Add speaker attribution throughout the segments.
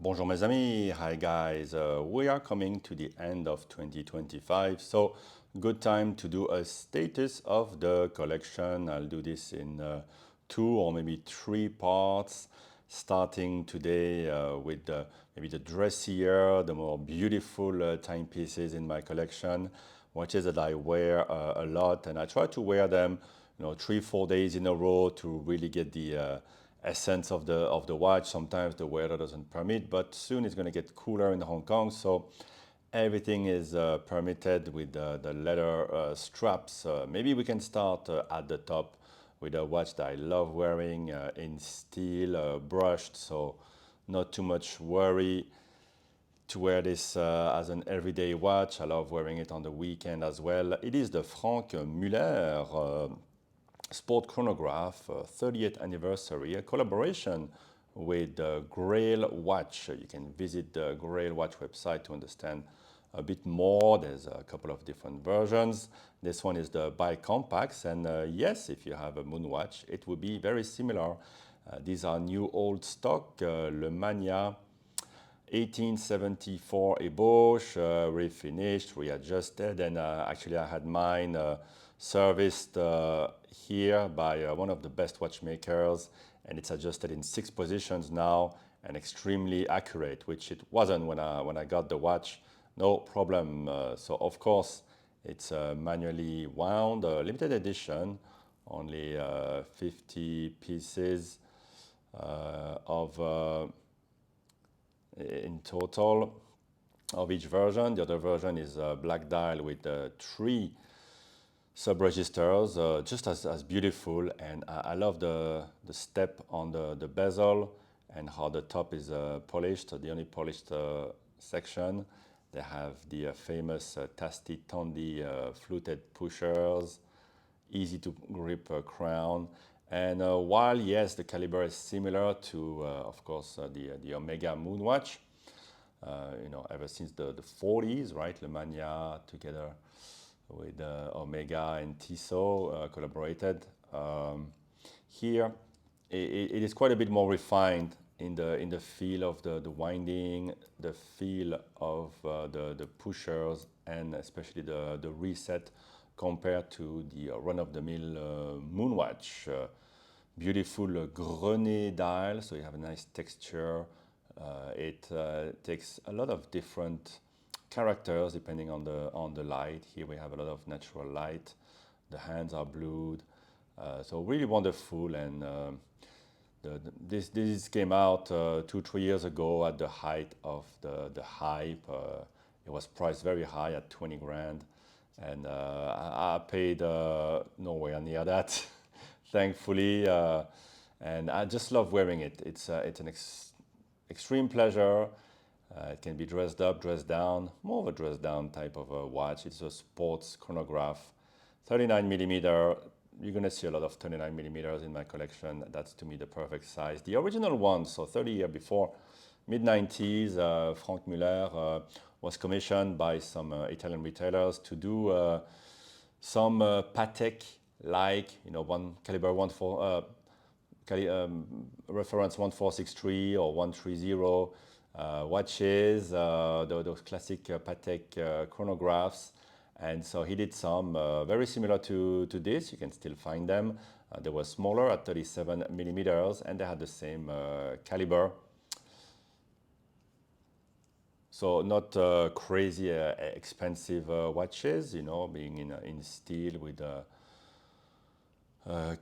Speaker 1: Bonjour mes amis, hi guys, we are coming to the end of 2025, so good time to do a status of the collection. I'll do this in 2 or maybe 3 parts, starting today with maybe the dressier, the more beautiful timepieces in my collection, watches that I wear a lot, and I try to wear them 3-4 days in a row to really get the essence of the watch. Sometimes the weather doesn't permit, but soon it's going to get cooler in Hong Kong, so everything is permitted with the leather straps. Maybe we can start at the top with a watch that I love wearing in steel, brushed, so not too much worry to wear this as an everyday watch. I love wearing it on the weekend as well. It is the Frank Müller Sport Chronograph 30th anniversary, a collaboration with the Grail Watch. You can visit the Grail Watch website to understand a bit more. There's a couple of different versions. This one is the Bicompax, and yes, if you have a moon watch, it would be very similar. These are new old stock, Le Mania 1874 ébauche, refinished, readjusted, and actually I had mine serviced here by one of the best watchmakers, and it's adjusted in 6 positions now and extremely accurate, which it wasn't when I got the watch. No problem. So of course it's manually wound, limited edition, only 50 pieces in total of each version. The other version is black dial with 3 sub-registers, just as beautiful, and I love the step on the bezel and how the top is polished, the only polished section. They have the famous Tasti Tondi fluted pushers, easy to grip crown, and while yes, the caliber is similar to of course the Omega moon watch, ever since the 40s, right? Le Mania together with Omega and Tissot collaborated. Here it is quite a bit more refined in the feel of the winding, the feel of the pushers, and especially the reset compared to the run-of-the-mill moon watch. Beautiful grenet dial, so you have a nice texture. It takes a lot of different characters depending on the light. Here we have a lot of natural light. The hands are blued, so really wonderful. And this came out 2-3 years ago at the height of the hype. It was priced very high at 20 grand, and I paid nowhere near that, thankfully. And I just love wearing it. It's an extreme pleasure. It can be dressed up, dressed down, more of a dressed down type of a watch. It's a sports chronograph, 39 millimeter. You're gonna see a lot of 39 millimeters in my collection. That's to me the perfect size. The original one, so 30 years before, mid-90s, Frank Müller was commissioned by some Italian retailers to do some Patek, like one caliber reference 1463 or 130. Watches, those classic Patek chronographs, and so he did some very similar to this. You can still find them. They were smaller at 37 millimeters, and they had the same caliber. So not crazy expensive watches, being in steel with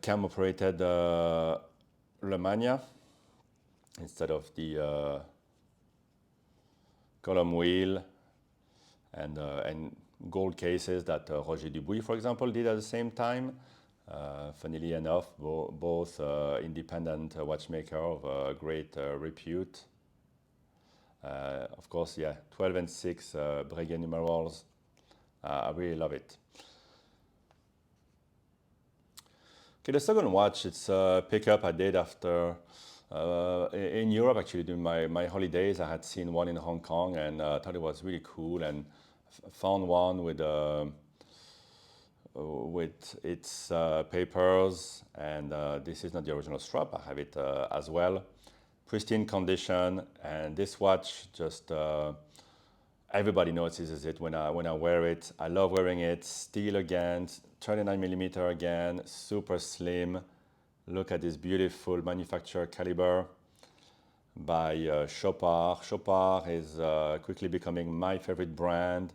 Speaker 1: cam-operated Le Mania instead of the column wheel and gold cases that Roger Dubuis, for example, did at the same time. Funnily enough, both independent watchmaker of great repute. Of course, yeah, 12 and 6 Breguet numerals. I really love it. Okay, the second watch, it's a pickup I did after in Europe, actually, during my holidays. I had seen one in Hong Kong, and I thought it was really cool, and found one with its papers. And this is not the original strap. I have it as well. pristine condition, and this watch just everybody notices it when I wear it. I love wearing it. Steel again, 39mm again, super slim. Look at this beautiful manufacturer caliber by Chopard. Chopard is quickly becoming my favorite brand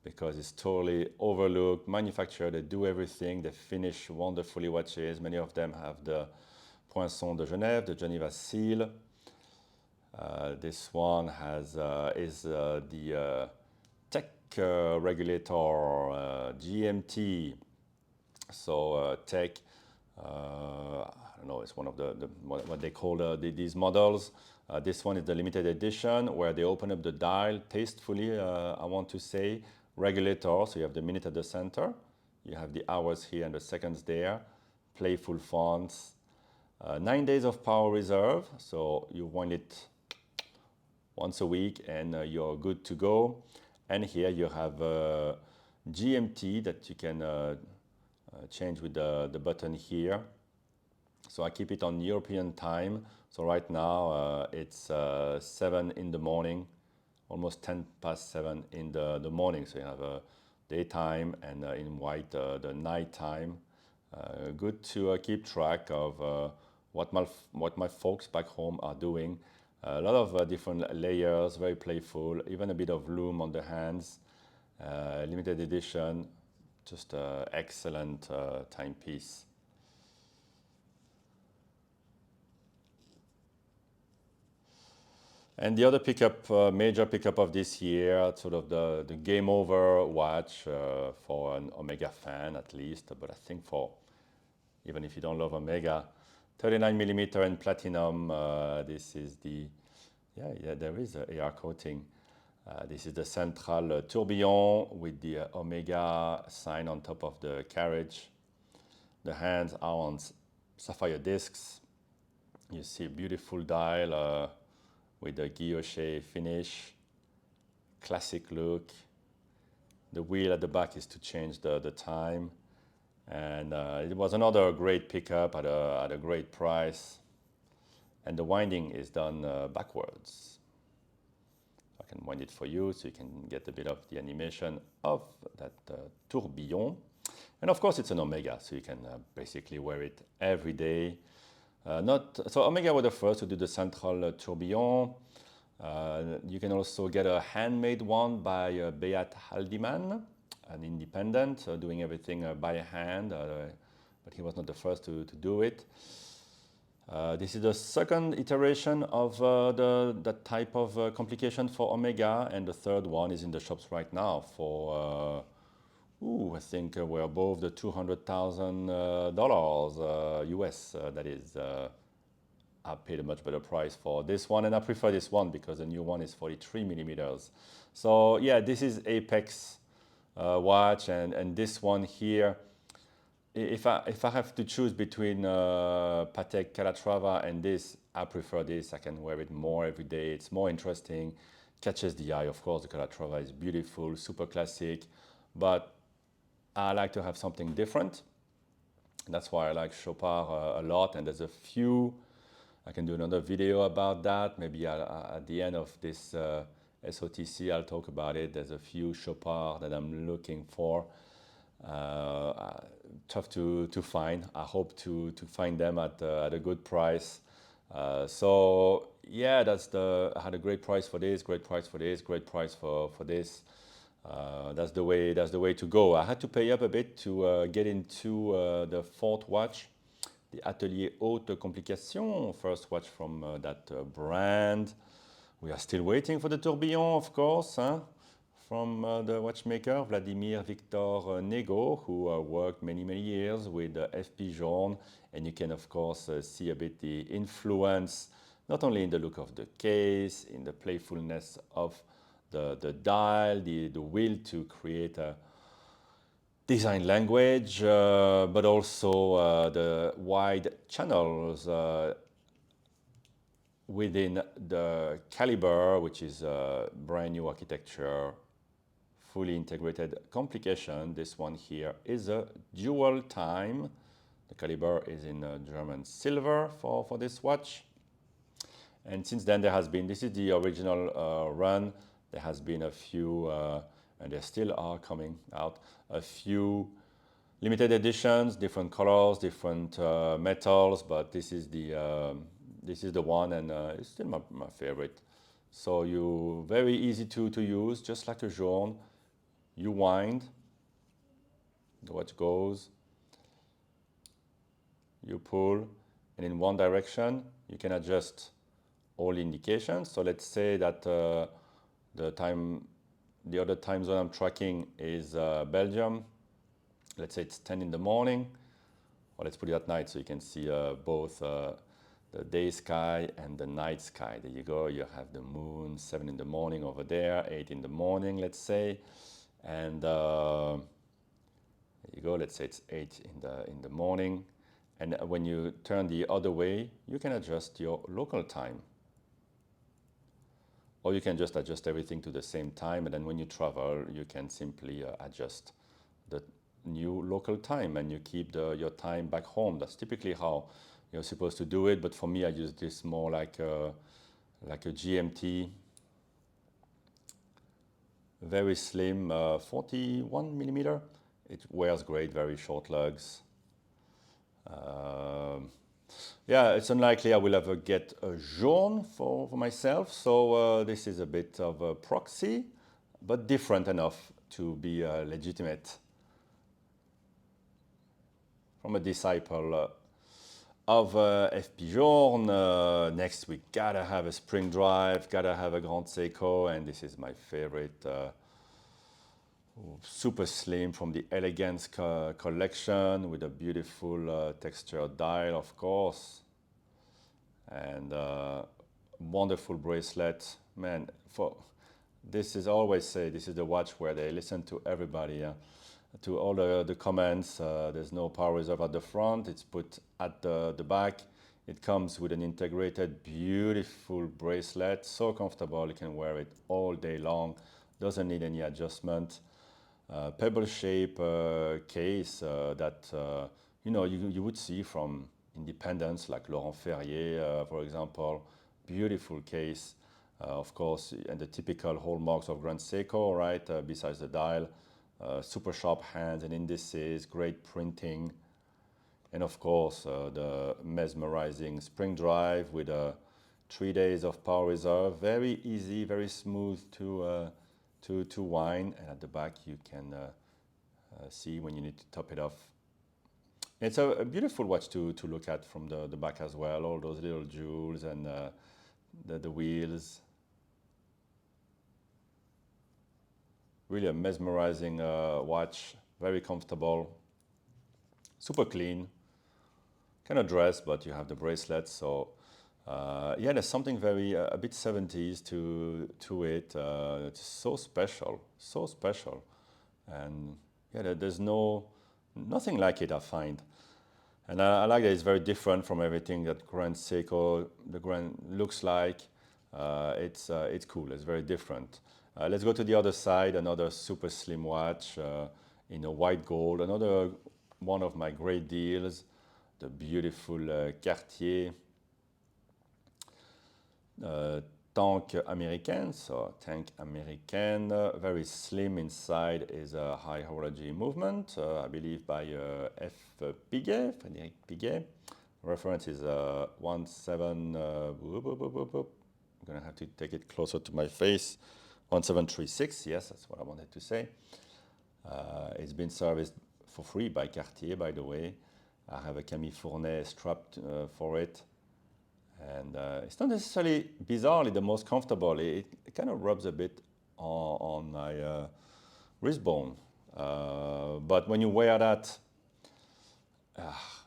Speaker 1: because it's totally overlooked. Manufacturer, they do everything. They finish wonderfully watches. Many of them have the Poinçon de Genève, the Geneva seal. This one has is the Tech regulator GMT. So Tech, I don't know, it's one of the what they call these models. This one is the limited edition where they open up the dial tastefully, I want to say. Regulator, so you have the minute at the center. You have the hours here and the seconds there. Playful fonts. 9 days of power reserve, so you wind it once a week and you're good to go. And here you have GMT that you can change with the button here. So I keep it on European time. So right now it's 7 in the morning, almost 10 past 7 in the morning. So you have daytime and in white the night time. Good to keep track of what my folks back home are doing. A lot of different layers, very playful, even a bit of loom on the hands. Limited edition, just excellent timepiece. And the other pickup, major pickup of this year, sort of the game over watch for an Omega fan at least, but I think for, even if you don't love Omega, 39mm and platinum, this is the, yeah, there is a AR coating. This is the central tourbillon with the Omega sign on top of the carriage. The hands are on sapphire discs. You see a beautiful dial with the guilloche finish, classic look. The wheel at the back is to change the time. And it was another great pickup at a great price. And the winding is done backwards. I can wind it for you so you can get a bit of the animation of that tourbillon. And of course it's an Omega, so you can basically wear it every day. So Omega were the first to do the central tourbillon. You can also get a handmade one by Beat Haldiman, an independent, doing everything by hand, but he was not the first to do it. This is the second iteration of that type of complication for Omega, and the third one is in the shops right now for, I think we're above the $200,000 US, that is. I paid a much better price for this one, and I prefer this one because the new one is 43mm. So yeah, this is Apex watch, and this one here, if I have to choose between Patek Calatrava and this, I prefer this. I can wear it more every day. It's more interesting, catches the eye. Of course, the Calatrava is beautiful, super classic, but I like to have something different. That's why I like Chopard a lot, and there's a few. I can do another video about that. Maybe at the end of this SOTC, I'll talk about it. There's a few Chopard that I'm looking for. Tough to find. I hope to find them at a good price. So yeah, I had a great price for this, great price for this, great price for this. That's the way to go. I had to pay up a bit to get into the fourth watch, the Atelier Haute Complication, first watch from that brand. We are still waiting for the tourbillon, of course, from the watchmaker Vladimir Victor Nego, who worked many years with FP Journe, and you can of course see a bit the influence, not only in the look of the case, in the playfulness of the dial, the will to create a design language, but also the wide channels within the caliber, which is a brand new architecture, fully integrated complication. This one here is a dual time. The caliber is in German silver for this watch. And since then there has been, this is the original run, there has been a few, and there still are coming out, a few limited editions, different colors, different metals, but this is the one, and it's still my favorite. So you very easy to use, just like a journe. You wind, the watch goes, you pull, and in one direction you can adjust all indications. So let's say that the other time zone I'm tracking is Belgium. Let's say it's 10 in the morning, or let's put it at night so you can see both the day sky and the night sky. There you go, you have the moon, 7 in the morning over there, 8 in the morning, let's say. And there you go, let's say it's 8 in the morning. And when you turn the other way, you can adjust your local time. Or you can just adjust everything to the same time, and then when you travel, you can simply adjust the new local time, and you keep your time back home. That's typically how you're supposed to do it, but for me I use this more like a GMT, very slim, 41 millimeter. It wears great, very short lugs. Yeah, it's unlikely I will ever get a jaune for myself, so this is a bit of a proxy, but different enough to be legitimate. From a disciple of FP Jaune. Next we gotta have a spring drive, gotta have a Grand Seiko, and this is my favorite, super slim from the Elegance collection with a beautiful textured dial, of course, and wonderful bracelet. Man, this is always say this is the watch where they listen to everybody, to all the comments. There's no power reserve at the front, it's put at the back. It comes with an integrated beautiful bracelet, so comfortable, you can wear it all day long, doesn't need any adjustment. Pebble shape case that you would see from independents like Laurent Ferrier, for example. Beautiful case, of course, and the typical hallmarks of Grand Seiko, right? Besides the dial, super sharp hands and indices, great printing, and of course the mesmerizing spring drive with 3 days of power reserve. Very easy, very smooth to wind, and at the back you can see when you need to top it off. It's a beautiful watch to look at from the back as well, all those little jewels and the wheels. Really a mesmerizing watch, very comfortable, super clean, kind of dress, but you have the bracelet, so yeah, there's something very a bit 70s to it. It's so special, and yeah, there's nothing like it, I find. And I like that it's very different from everything that Grand Seiko looks like. It's cool, it's very different. Let's go to the other side, another super slim watch in a white gold, another one of my great deals, the beautiful Cartier tank Américaine, so tank Américaine, very slim inside, is a high horology movement, I believe by F. Piguet, Frédéric Piguet. Reference is 17, I'm gonna have to take it closer to my face, 1736, yes, that's what I wanted to say. It's been serviced for free by Cartier, by the way. I have a Camille Fournet strapped for it. And it's not necessarily bizarrely the most comfortable. It kind of rubs a bit on my wrist bone. But when you wear that,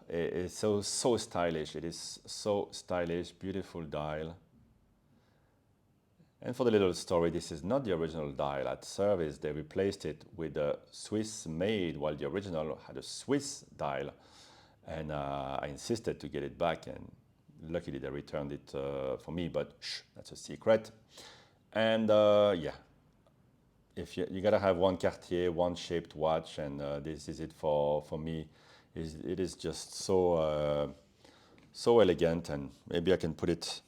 Speaker 1: it's so stylish. It is so stylish, beautiful dial. And for the little story, this is not the original dial. At service, they replaced it with a Swiss made, while the original had a Swiss dial. And I insisted to get it back, and luckily they returned it for me, but that's a secret. And yeah, if you gotta have one Cartier, one shaped watch, and this is it for me. It is just so elegant, and maybe I can put it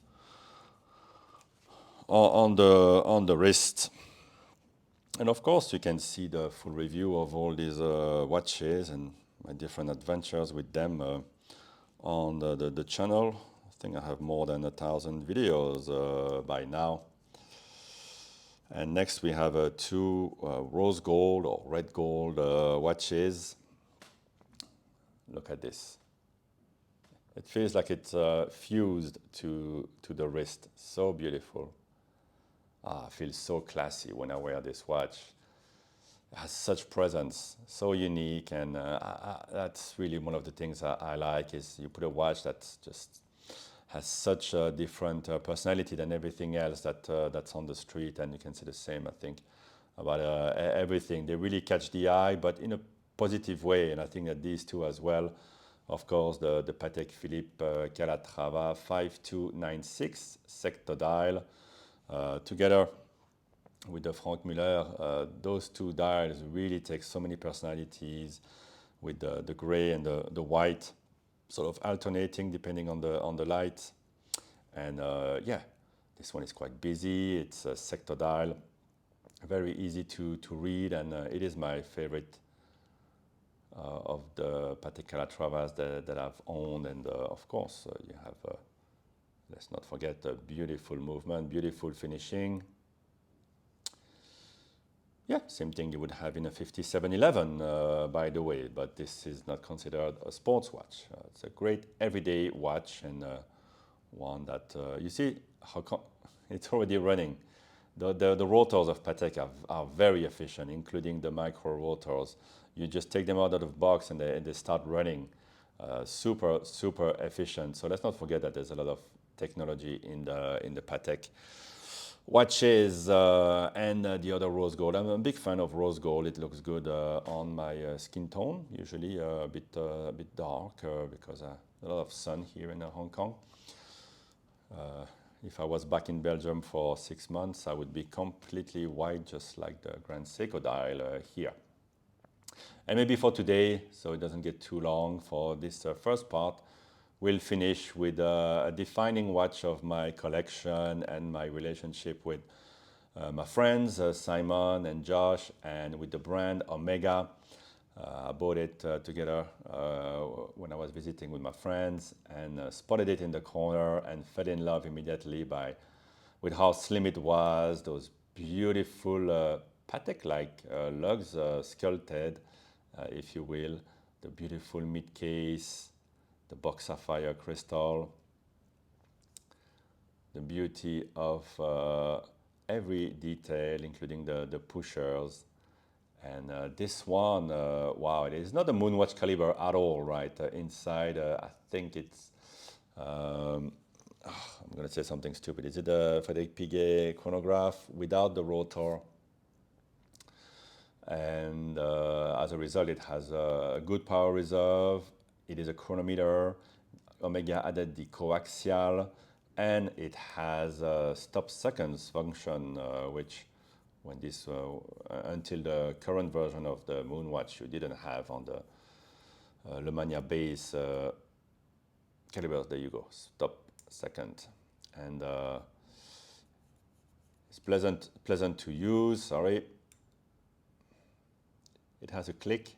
Speaker 1: on the wrist. And of course, you can see the full review of all these watches and my different adventures with them on the channel. I think I have more than 1,000 videos by now. And next we have two rose gold or red gold watches. Look at this. It feels like it's fused to the wrist. So beautiful. I feel so classy when I wear this watch. It has such presence, so unique, and that's really one of the things I like, is you put a watch that just has such a different personality than everything else that's on the street, and you can see the same, I think, about everything. They really catch the eye, but in a positive way, and I think that these two as well. Of course, the Patek Philippe Calatrava 5296 sector dial, together with the Frank Müller, those two dials really take so many personalities, with the gray and the white sort of alternating depending on the light. And yeah, this one is quite busy. It's a sector dial, very easy to read, and it is my favorite of the Patek Calatravas that I've owned. And of course, you have, let's not forget, the beautiful movement, beautiful finishing. Yeah, same thing you would have in a 5711, by the way, but this is not considered a sports watch. It's a great everyday watch, and one that, you see, it's already running. The rotors of Patek are very efficient, including the micro rotors. You just take them out of the box and they start running. Super efficient. So let's not forget that there's a lot of technology in the Patek watches, and the other rose gold. I'm a big fan of rose gold. It looks good on my skin tone, usually a bit dark, because a lot of sun here in Hong Kong. If I was back in Belgium for 6 months, I would be completely white, just like the Grand Seiko dial here. And maybe for today, so it doesn't get too long for this first part, we'll finish with a defining watch of my collection and my relationship with my friends, Simon and Josh, and with the brand Omega. I bought it together when I was visiting with my friends, and spotted it in the corner and fell in love immediately with how slim it was, those beautiful Patek-like lugs, sculpted, if you will, the beautiful mid-case, the box sapphire crystal, the beauty of every detail, including the pushers. And this one, wow, it is not a moonwatch caliber at all, right? Inside, I think it's, I'm going to say something stupid. Is it a Patek Piguet chronograph without the rotor? And as a result, it has a good power reserve. It is a chronometer. Omega added the coaxial, and it has a stop seconds function, which when this until the current version of the Moonwatch you didn't have on the Le Mania base calibers. There you go, stop second, and it's pleasant to use. Sorry, it has a click.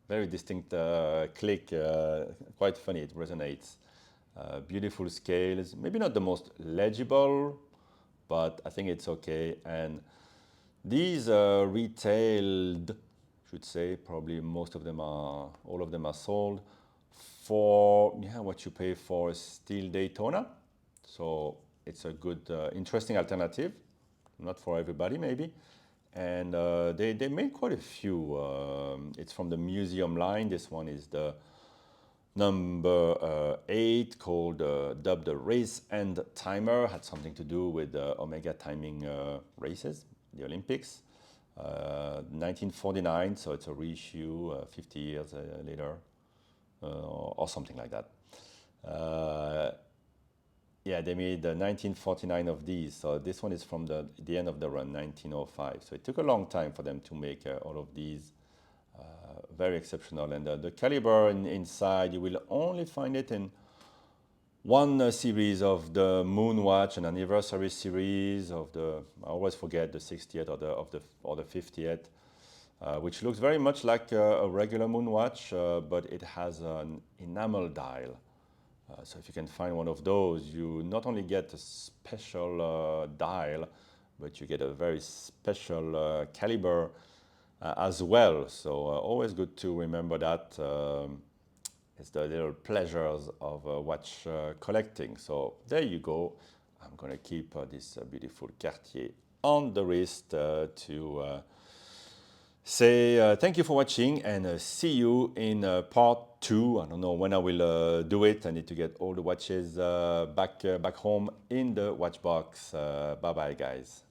Speaker 1: Very distinct click, quite funny, it resonates. Beautiful scales, maybe not the most legible, but I think it's okay. And these retailed, should say, probably all of them are sold for what you pay for a steel Daytona. So it's a good, interesting alternative, not for everybody maybe. And they made quite a few. It's from the museum line. This one is the number 8, called dubbed the Race End Timer. Had something to do with Omega timing races, the Olympics. 1949, so it's a reissue 50 years later, or something like that. Yeah, they made 1949 of these. So this one is from the end of the run, 1905. So it took a long time for them to make all of these. Very exceptional. And the caliber inside, you will only find it in one series of the Moon watch, an anniversary series of the, I always forget the 60th or the 50th, which looks very much like a regular Moon watch, but it has an enamel dial. So if you can find one of those, you not only get a special dial, but you get a very special caliber as well. So always good to remember that. It's the little pleasures of watch collecting. So there you go. I'm going to keep this beautiful Cartier on the wrist to say thank you for watching, and see you in part 2. I don't know when I will do it. I need to get all the watches back home in the watch box. Bye bye, guys.